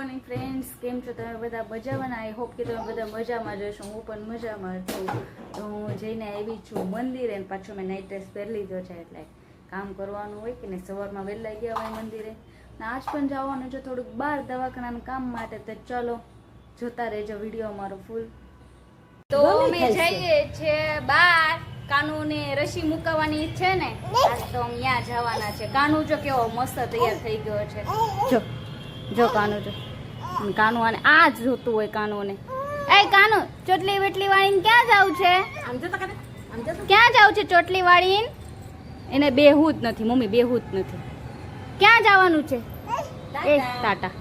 Morning friends, કેમ છો તમે બધા? મજામાં? આઈ હોપ કે તમે બધા મજામાં જ હશો. હું પણ મજામાં છું. તો હું જઈને આવી છું મંદિરે, અને પાછું મેં નાઇટ ડ્રેસ પહેરી લીધો છે, એટલે કામ કરવાનું હોય કે ને. સવારમાં વહેલા ગયા હોય મંદિરે, ને આજ પણ જવાનું છે થોડુંક બહાર દવાખાનાના કામ માટે. તો ચલો જોતા રહેજો વિડીયો અમારો ફૂલ. તો અમે જઈએ છે બહાર. કાનુને રસી મુકાવવાની છે ને, આજ તો અમે ત્યાં જવાના છે. કાનુ જો કેવો મસ્ત તૈયાર થઈ ગયો છે. જો જો કાનુ જો, કાનુ આને આ જ જોતું હોય કાનુને. એ કાનુ, ચોટલી વેટલી વાળીને ક્યાં જાવ છે? ક્યાં જાવ છે ચોટલી વાળીને? એને બેહું જ નથી મમ્મી, બેહું જ નથી. ક્યાં જવાનું છે? એ ટાટા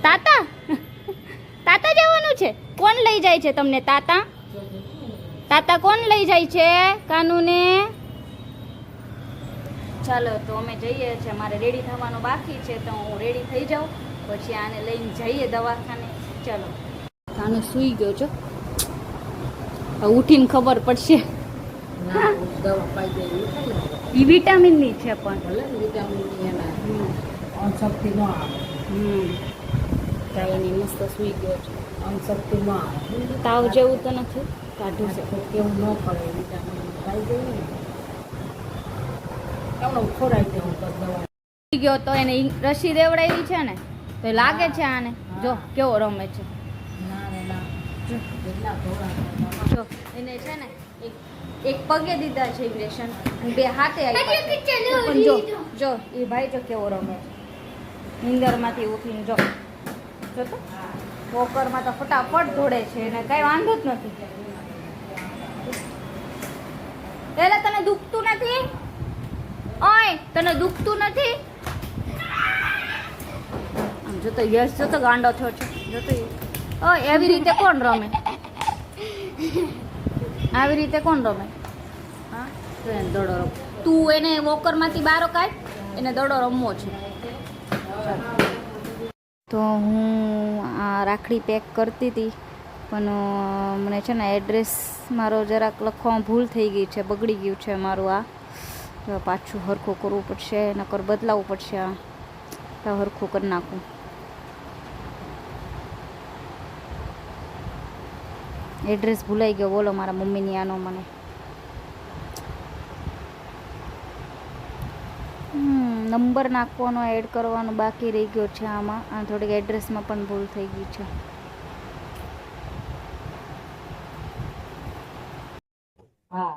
તાતા તાતા જવાનું છે. કોણ લઈ જાય છે તમને? તાતા તાતા કોણ લઈ જાય છે કાનુને? ચાલો તો અમે જઈએ છીએ. મારે રેડી થવાનું બાકી છે, તો હું રેડી થઈ જાઉં, પછી આને લઈને જઈએ દવાખાને. ચાલો. કાનુ સૂઈ ગયો છો, ઉઠીને ખબર પડશે. ઈ વિટામિન ની છે પણ કઈ નહીં, મસ્ત સૂઈ ગયો છે. તાવ જેવું તો નથી, કાઢું છે કેવું ન પડે, વિટામિન ખાઈ જઈએ ને એમનો ખોરાક દેવું બસ દવા. ગયો તો એને રસી દેવડાવી છે ને, તો લાગે છે આને. જો કેવો રમે છે. જો એને છે ને એક પગે દીધા છે ઇન્જેક્શન, અને બે હાથે આપ્યા છે. પણ જો જો એ ભાઈ જો કેવો રમે છે નીંદરમાંથી ઉઠીને. જો જો તો વોકરમાં તો ફટાફટ દોડે છે, એને કઈ વાંધો જ નથી. એટલે તને દુખતું નથી? ઓય તને દુખતું નથી? આમ જો તો યશ જો તો ગાંડો થયો છે. જો તો ઓય એવી રીતે કોણ રમે? આવી રીતે કોણ રમે? હા તો એને દડો રમ. તું એને વોકરમાંથી બહાર કાઢ, એને દડો રમવો છે. તો હું આ રાખડી પેક કરતી હતી, પણ મને છે ને એડ્રેસ મારો જરાક લખવામાં ભૂલ થઈ ગઈ છે, બગડી ગયું છે મારું. આ તો પાછું હરખું કરવું પડશે, નકર બદલાવવું પડશે. આ તો હરખું કરી નાખું. એડ્રેસ ભૂલાઈ ગયો, બોલો મારા મમ્મીની. આનો મને નંબર નાખવાનો એડ કરવાનો બાકી રહી ગયો છે આમાં. આ થોડીક એડ્રેસમાં પણ ભૂલ થઈ ગઈ છે. હા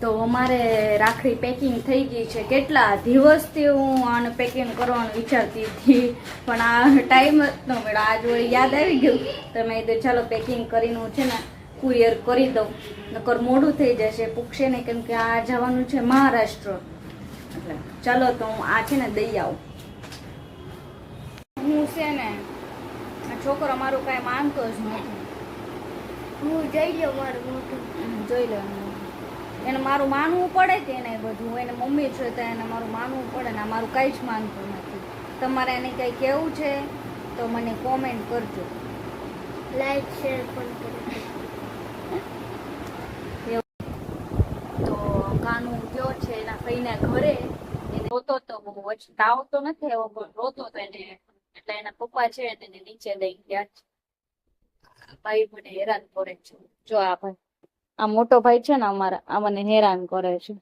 તો અમારે રાખડી પેકિંગ થઈ ગઈ છે. કેટલા દિવસથી હું આને પેકિંગ કરવાનું વિચારતી હતી, પણ આ ટાઈમ જ ન મળ્યો. આજ વળી યાદ આવી ગયું, તો મેં કીધું ચાલો પેકિંગ કરીને છે ને કુરિયર કરી દઉં, નકર મોડું થઈ જશે, પૂછશે નહીં, કેમ કે આ જવાનું છે મહારાષ્ટ્ર. એટલે ચાલો તો હું આ છે ને દઈ આવું. હું છે ને આ છોકરો મારું કાંઈ માનતો જ નથી. હું જોઈ લો મારું મોટું, જોઈ લો એને મારું માનવું પડે કે એને બધું. એને મમ્મી છે તો એને મારું માનવું પડે ને. મારું કંઈ જ માનતું નથી. તમારે એને કંઈ કહેવું છે તો મને કોમેન્ટ કરજો, લાઈક શેર પણ કરજો. તો કાનુ ગયો છે એના ભાઈના ઘરે. એને રોતો તો બહુ, તાવ તો નથી એવો, પણ રોતો તો એને. એટલે એના પપ્પા છે એને નીચે લઈ ગયા છે. ભાઈ મને હેરાન કરે છે. જો આ ભાઈ, આ મોટો ભાઈ છે ને અમારા, આ મને હેરાન કરે છે.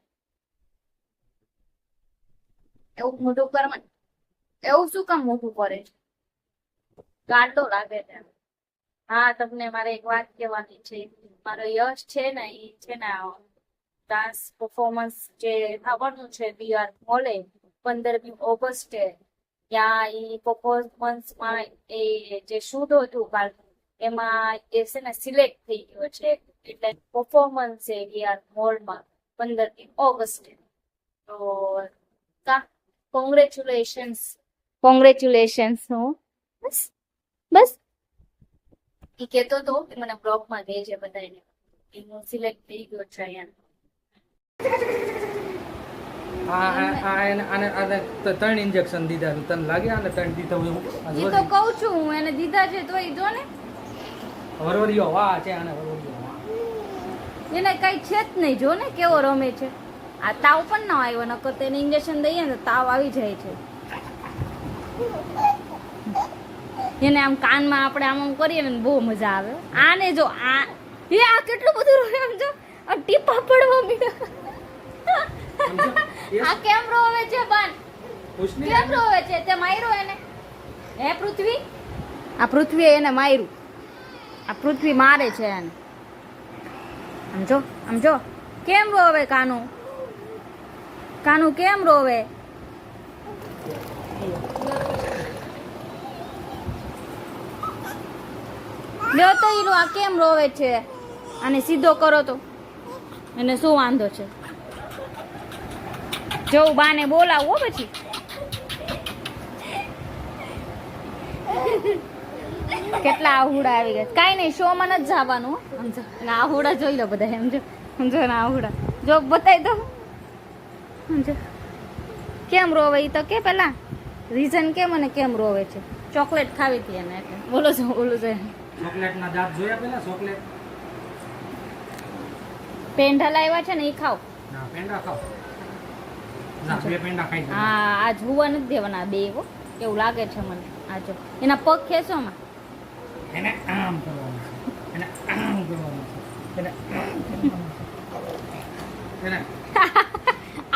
એવું મોટું કરવા, એવું શું કામ મોટું કરે છે? ગાંડો લાગે છે. હા, તમને મારે એક વાત કહેવાની છે. મારો યશ છે ને, એ છે ને ડાન્સ પરફોર્મન્સ જે થવાનું છે બીઆર મોલે 15મી ઓગસ્ટે, ત્યાં એ પરફોર્મન્સમાં એ જે શૂટ હતું કાલ, એમાં એ છે ને સિલેક્ટ થઈ ગયો છે. એટલે પરફોર્મન્સ છે બીઆર મોલમાં 15મી ઓગસ્ટે. તો કોંગ્રેચ્યુલેશન્સ, કોંગ્રેચ્યુલેશન્સ. હું બસ બસ એ કહેતો હતો કે મને બ્લોગમાં દેજે બધાને, હું સિલેક્ટ થઈ ગયો છે અહીંયા. 3 ઇન્જેક્શન દીધા, તને લાગે આને 3 દીધા હોય? એ તો કહું છું હું, એને દીધા છે તો એ જો ને વરવરીઓ વાહ છે અને વરવરીઓ વાહ. એને કઈ છે જ નહીં, જો ને કેવો રમે છે. આ તાવ પણ ન આવ્યો, નકર તેને ઇન્જેક્શન દઈએ ને તો તાવ આવી જાય છે. એને આમ કાનમાં આપણે આમ આમ કરીએ ને બહુ મજા આવે. આને જો આ કેટલું બધું રોવે આમ જો, આ ટીપા પડવા મીડા. આ કેમ રોવે છે બન? કેમ રોવે છે? તે માર્યો એને? હે પૃથ્વી? આ પૃથ્વીએ એને માર્યું. આ પૃથ્વી મારે છે એને. આમ જો કેમ રોવે કાનું? કાનું કેમ રોવે? લ્યો તો ઈલો આ કેમ રોવે છે? આને સીધો કરો તો એને શું વાંધો છે? જવું બાને બોલાવો પછી. કેટલા આહુડા આવી ગયા. કાંઈ નહીં, શો માં નથી જવાનું. સમજો ને આહુડા જોઈ લો બધા. સમજો ને આહુડા જો બતાવી દો. સમજો કેમ રોવે ઈ તો કે પેલા રીઝન કે મને કેમ રોવે છે? ચોકલેટ ખાવી હતી એને એટલે બોલો છો. ચોકલેટ ના જાત જોયા પેલા? ચોકલેટ પેંડા લાવ્યા છે ને એ ખાવ. ના પેંડા ખાવ. જા બે પેંડા ખાઈ જા. હા આજ હુવા નથી દેવાના બે હો, એવું લાગે છે મને. આ જો એના પગ ખેંચો માં. એને આમ કરવાનું છે, એને આમ કરવાનું છે, એને આમ કરવાનું છે. એને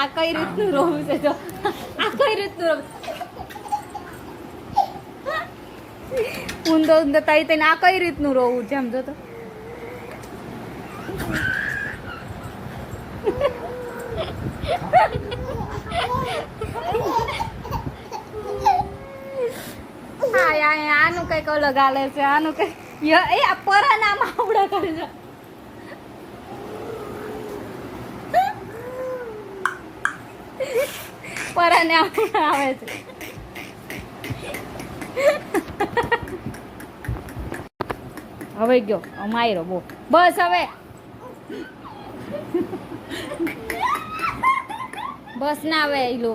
આ કઈ રીતનું રોવું છે જો? આ કઈ રીતનું રોવું? ઊંધો તાઈ તઈને આ કઈ રીતનું રોવું છે? આમ જો તો. આનું કઈક અલગ હાલે છે. આનું કઈ એ આ પરાનામાં આવડા કરે છે. પરાને આવડા આવે છે. હવે ગયો માયરો બહુ. બસ હવે બસ ના આવે ઈલો.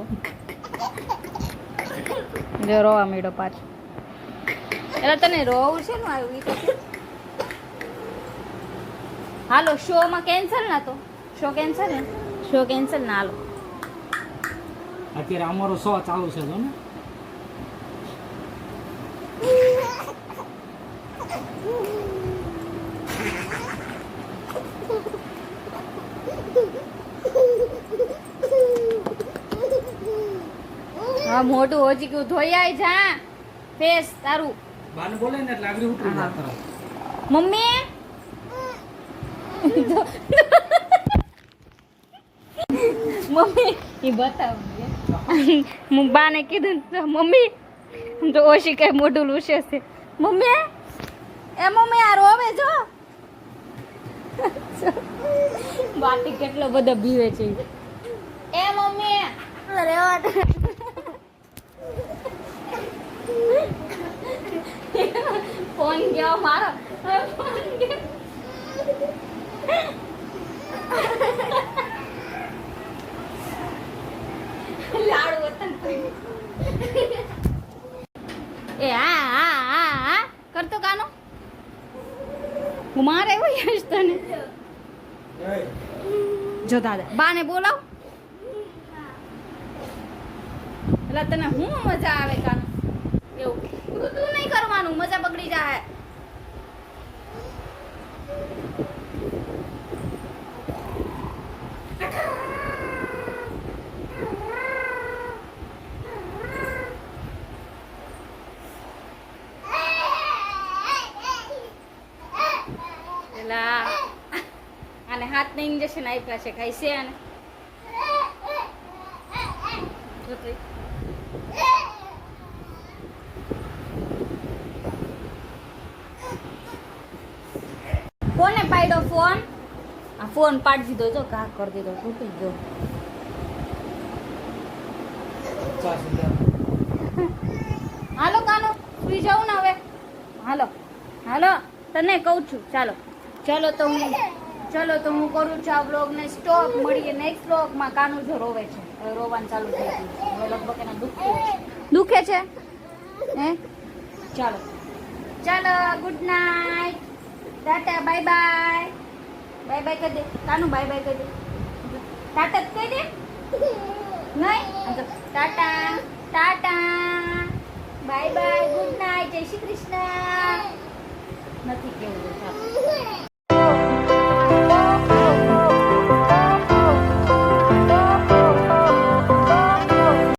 જો રોવા માંડ્યો પાછો. એટલે તને રોવું છે ને આવ્યું ઈ તો કે. હાલો શો માં કેન્સલ ના તો. શો કેન્સલ ને? શો કેન્સલ ના હાલો. અત્યારે અમારો શો ચાલુ છે જો ને. હા મોટું હોજી ગયું. ધોઈ આય જા ફેસ તારું. બાને બોલે ને એટલે આગળ ઉતરી જા તરત. મમ્મી મમ્મી એ બતાવ. હું બાને કીધું ને મમ્મી તો ઓછી કઈ મોઢું લૂસે છે. મમ્મી એ મમ્મી આ રોવે જો. બાટી કેટલો બધો બીવે છે. એ મમ્મી રેવા ફોન ગયો મારો. લાડુ વતન એ હા કરતો કાનો હું મારે એવું યશ તને જો દાદા બાને બોલાવ. એટલે તને હું મજા આવે કાનો એવું તું નહીં કરવાનું, મજા બગડી જાય. આને હાથને ઇન્જેક્શન આપ્યા છે કઈ છે આને કોને પાડ્યો ફોન? આ ફોન પાડી દીધો જો ઘા કરી દીધો તૂટી ગયો. હાલો કાનો સુઈ જાઉં ને હવે. હાલો હાલો તને કહું છું. ચાલો ચલો તો હું કરું છું આ બ્લોગ ને સ્ટોપ. મળીએ નેક્સ્ટ બ્લોગ માં. કાનું જો રોવે છે, હવે રોવાનું ચાલુ થઈ ગયું. હવે લગભગ એના દુખે છે હે. ચાલો ચાલો good night. Tata bye bye. Bye bye કરી દે. કાનું બાય બાય કરી દે. ટાટા જ કહી દે. નહીં આમ તો Tata Tata bye bye good night જય શ્રી કૃષ્ણ નથી કેવું.